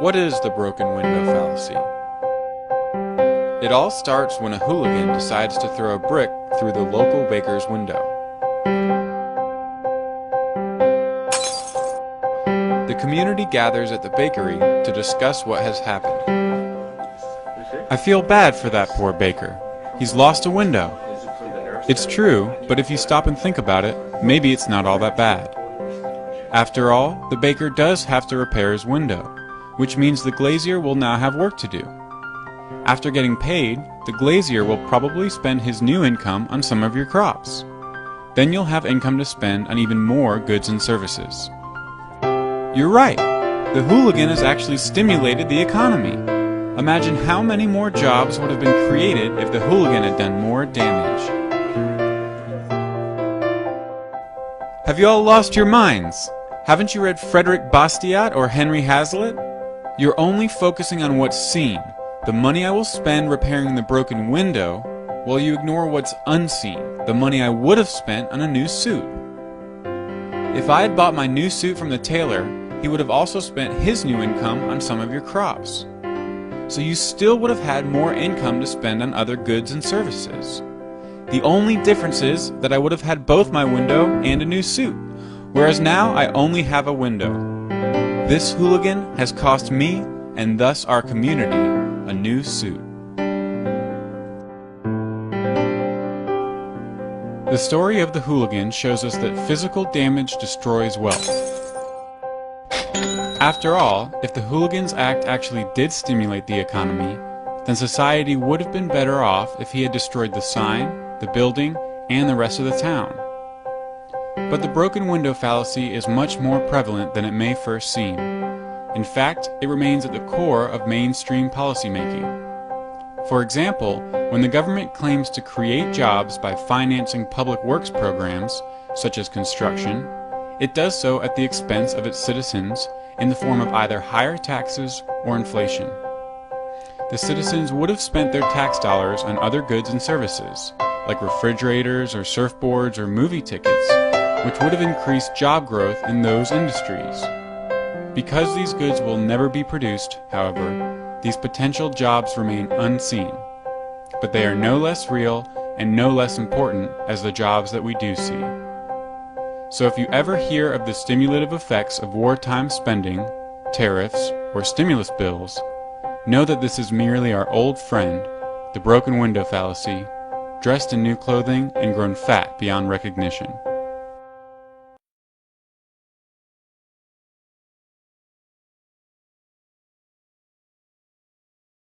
What is the broken window fallacy? It all starts when a hooligan decides to throw a brick through the local baker's window. The community gathers at the bakery to discuss what has happened. I feel bad for that poor baker. He's lost a window. It's true, but if you stop and think about it, maybe it's not all that bad. After all, the baker does have to repair his window, which means the glazier will now have work to do. After getting paid, the glazier will probably spend his new income on some of your crops. Then you'll have income to spend on even more goods and services. You're right! The hooligan has actually stimulated the economy. Imagine how many more jobs would have been created if the hooligan had done more damage. Have you all lost your minds? Haven't you read Frederick Bastiat or Henry Hazlitt? You're only focusing on what's seen, the money I will spend repairing the broken window, while you ignore what's unseen, the money I would have spent on a new suit. If I had bought my new suit from the tailor, he would have also spent his new income on some of your crops. So you still would have had more income to spend on other goods and services. The only difference is that I would have had both my window and a new suit, whereas now I only have a window. This hooligan has cost me, and thus our community, a new suit. The story of the hooligan shows us that physical damage destroys wealth. After all, if the hooligan's act actually did stimulate the economy, then society would have been better off if he had destroyed the sign, the building, and the rest of the town. But the broken window fallacy is much more prevalent than it may first seem. In fact, it remains at the core of mainstream policymaking. For example, when the government claims to create jobs by financing public works programs, such as construction, it does so at the expense of its citizens in the form of either higher taxes or inflation. The citizens would have spent their tax dollars on other goods and services, like refrigerators or surfboards or movie tickets, which would have increased job growth in those industries. Because these goods will never be produced, however, these potential jobs remain unseen, but they are no less real and no less important as the jobs that we do see. So if you ever hear of the stimulative effects of wartime spending, tariffs, or stimulus bills, know that this is merely our old friend, the broken window fallacy, dressed in new clothing and grown fat beyond recognition.